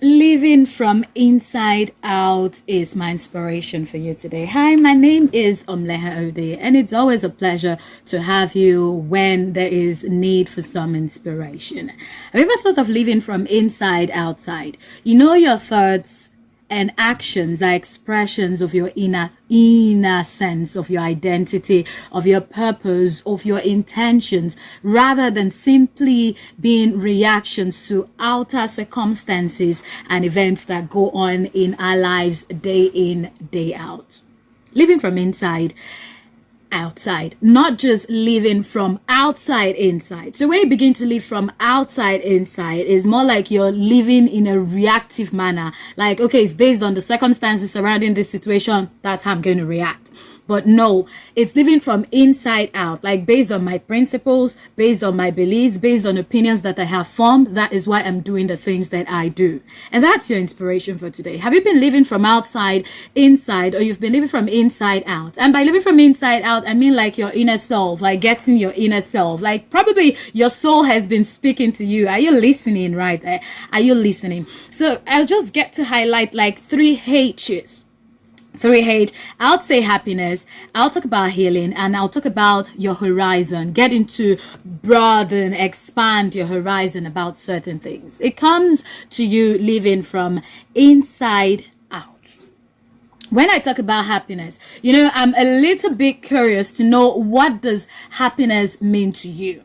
living from inside out is my inspiration for you today. Hi, my name is Omleha Ode, and it's always a pleasure to have you when there is need for some inspiration. Have you ever thought of living from inside outside? You know, your thoughts and actions are expressions of your inner sense of your identity, of your purpose, of your intentions, rather than simply being reactions to outer circumstances and events that go on in our lives day in, day out. Living from inside outside, not just living from outside inside. So when you begin to live from outside inside, it's more like you're living in a reactive manner. Like, okay, it's based on the circumstances surrounding this situation, that's how I'm going to react. But no, it's living from inside out, like based on my principles, based on my beliefs, based on opinions that I have formed. That is why I'm doing the things that I do. And that's your inspiration for today. Have you been living from outside inside, or you've been living from inside out? And by living from inside out, I mean like your inner self, like getting your inner self, like probably your soul has been speaking to you. Are you listening right there? Are you listening? So I'll just get to highlight like 3 H's. 3H. I'll say happiness, I'll talk about healing, and I'll talk about your horizon, getting to broaden, expand your horizon about certain things. It comes to you living from inside out. When I talk about happiness, you know, I'm a little bit curious to know, what does happiness mean to you?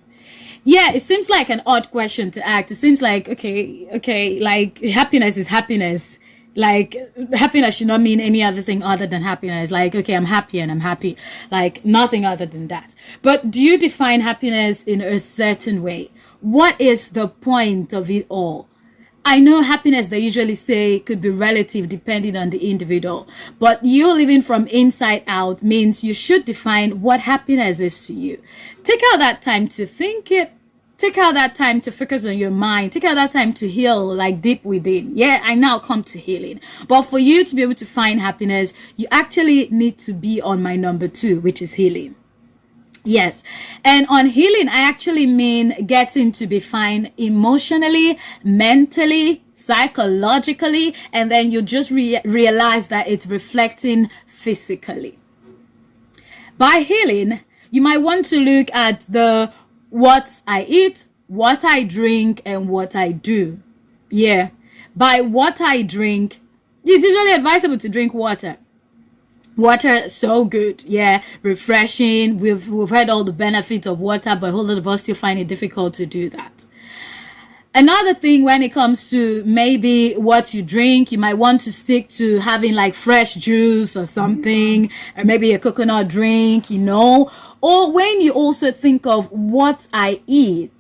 Yeah, it seems like an odd question to ask. It seems like, okay, like happiness is happiness. Like, happiness should not mean any other thing other than happiness. Like, okay, I'm happy and I'm happy. Like, nothing other than that. But do you define happiness in a certain way? What is the point of it all? I know happiness, they usually say, could be relative depending on the individual. But you living from inside out means you should define what happiness is to you. Take out that time to think it. Take out that time to focus on your mind. Take out that time to heal, like deep within. Yeah, I now come to healing. But for you to be able to find happiness, you actually need to be on my number 2, which is healing. Yes. And on healing, I actually mean getting to be fine emotionally, mentally, psychologically, and then you just realize that it's reflecting physically. By healing, you might want to look at what I eat, what I drink, and what I do. Yeah. By what I drink, it's usually advisable to drink water. Water, so good. Yeah. Refreshing. We've heard all the benefits of water, but a whole lot of us still find it difficult to do that. Another thing, when it comes to maybe what you drink, you might want to stick to having like fresh juice or something, or maybe a coconut drink, you know. Or when you also think of what I eat,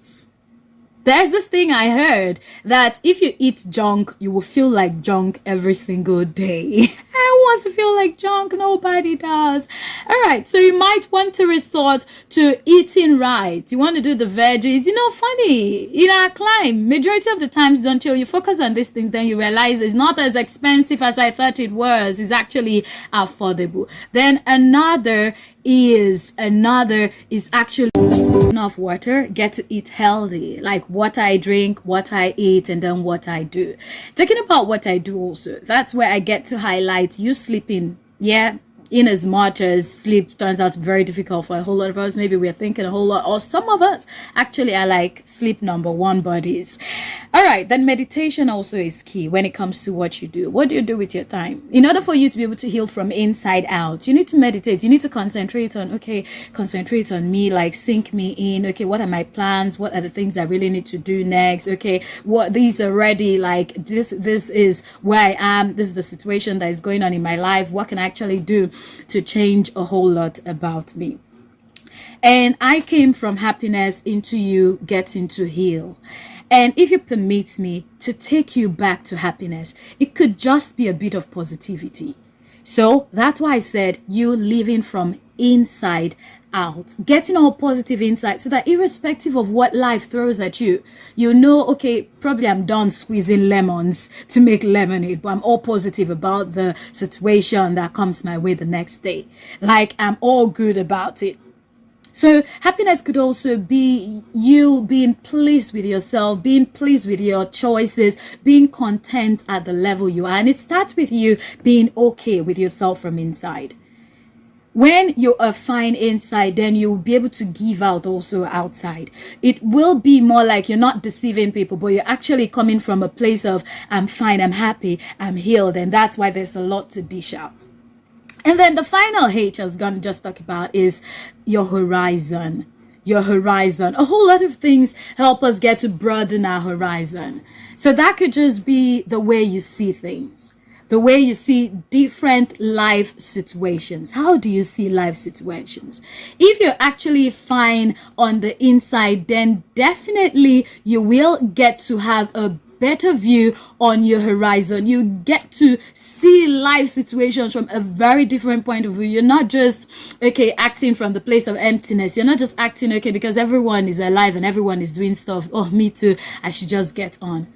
there's this thing I heard that if you eat junk, you will feel like junk every single day. I want to feel like junk. Nobody does. All right. So you might want to resort to eating right. You want to do the veggies. You know, funny, in our climb, majority of the times, until you focus on these things, then you realize it's not as expensive as I thought it was. It's actually affordable. Then another is actually enough water, get to eat healthy, like what I drink, what I eat, and then what I do. Talking about what I do also, that's where I get to highlight you sleeping. Yeah, in as much as sleep turns out very difficult for a whole lot of us. Maybe we're thinking a whole lot, or some of us actually are like sleep number 1 bodies. All right, then meditation also is key when it comes to what you do. What do you do with your time? In order for you to be able to heal from inside out, you need to meditate. You need to concentrate on me, like sink me in. Okay, what are my plans? What are the things I really need to do next? Okay, what these are already like this is where I am. This is the situation that is going on in my life. What can I actually do to change a whole lot about me? And I came from happiness into you getting to heal. And if you permit me to take you back to happiness, it could just be a bit of positivity. So that's why I said you living from inside out, getting all positive insight, so that irrespective of what life throws at you, you know, okay, probably I'm done squeezing lemons to make lemonade, but I'm all positive about the situation that comes my way the next day. Like, I'm all good about it. So happiness could also be you being pleased with yourself, being pleased with your choices, being content at the level you are. And it starts with you being okay with yourself from inside. When you are fine inside, then you'll be able to give out also outside. It will be more like you're not deceiving people, but you're actually coming from a place of, I'm fine, I'm happy, I'm healed. And that's why there's a lot to dish out. And then the final H I was going to just talk about is your horizon. Your horizon. A whole lot of things help us get to broaden our horizon. So that could just be the way you see things. The way you see different life situations. How do you see life situations? If you're actually fine on the inside, then definitely you will get to have a better view on your horizon. You get to see life situations from a very different point of view. You're not just, okay, acting from the place of emptiness. You're not just acting, okay, because everyone is alive and everyone is doing stuff. Oh, me too. I should just get on.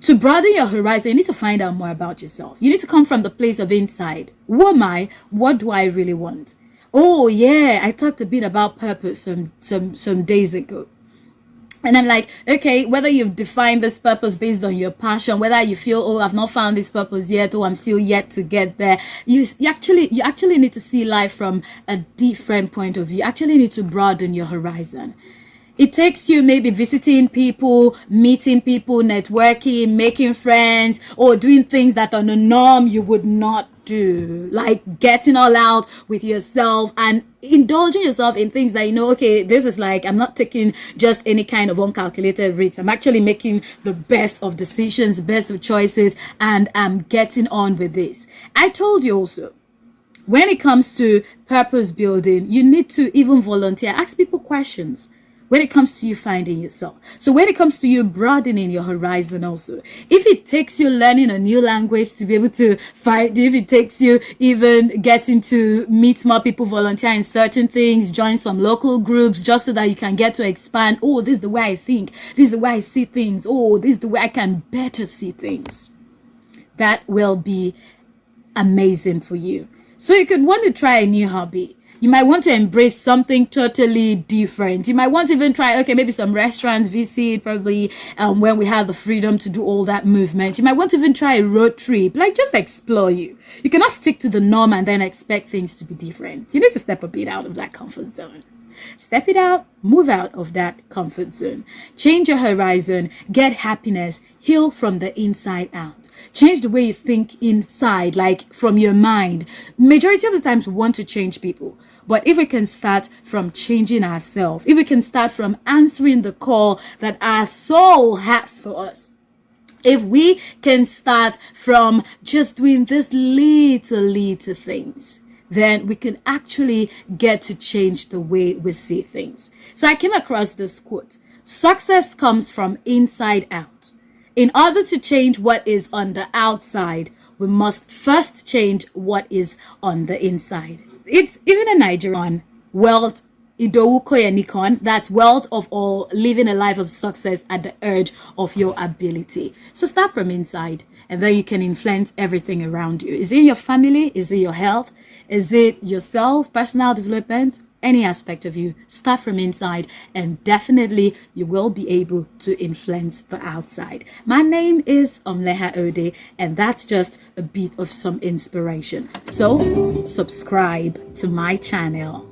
To broaden your horizon, you need to find out more about yourself. You need to come from the place of inside. Who am I? What do I really want? Oh, yeah, I talked a bit about purpose some days ago. And I'm like, okay, whether you've defined this purpose based on your passion, whether you feel, oh, I've not found this purpose yet, oh, I'm still yet to get there. You actually need to see life from a different point of view. You actually need to broaden your horizon. It takes you maybe visiting people, meeting people, networking, making friends, or doing things that on the norm you would not do, like getting all out with yourself and indulging yourself in things that, you know, okay, this is like, I'm not taking just any kind of uncalculated risks. I'm actually making the best of decisions, the best of choices, and I'm getting on with this. I told you also, when it comes to purpose building, you need to even volunteer, ask people questions. When it comes to you finding yourself. So when it comes to you broadening your horizon also, if it takes you learning a new language to be able to find, if it takes you even getting to meet more people, volunteer in certain things, join some local groups just so that you can get to expand. Oh, this is the way I think. This is the way I see things. Oh, this is the way I can better see things. That will be amazing for you. So you could want to try a new hobby. You might want to embrace something totally different. You might want to even try, okay, maybe some restaurants, visit, probably when we have the freedom to do all that movement. You might want to even try a road trip, like just explore you. You cannot stick to the norm and then expect things to be different. You need to step a bit out of that comfort zone. Step it out, move out of that comfort zone. Change your horizon, get happiness, heal from the inside out. Change the way you think inside, like from your mind. Majority of the times we want to change people. But if we can start from changing ourselves, if we can start from answering the call that our soul has for us, if we can start from just doing this little things, then we can actually get to change the way we see things. So I came across this quote: success comes from inside out. In order to change what is on the outside, we must first change what is on the inside. It's even a Nigerian wealth, Idowu Koyenikon, that's wealth of all, living a life of success at the urge of your ability. So start from inside, and then you can influence everything around you. Is it your family? Is it your health? Is it yourself, personal development? Any aspect of you, start from inside, and definitely you will be able to influence the outside. My name is Omleha Ode, and that's just a bit of some inspiration. So subscribe to my channel.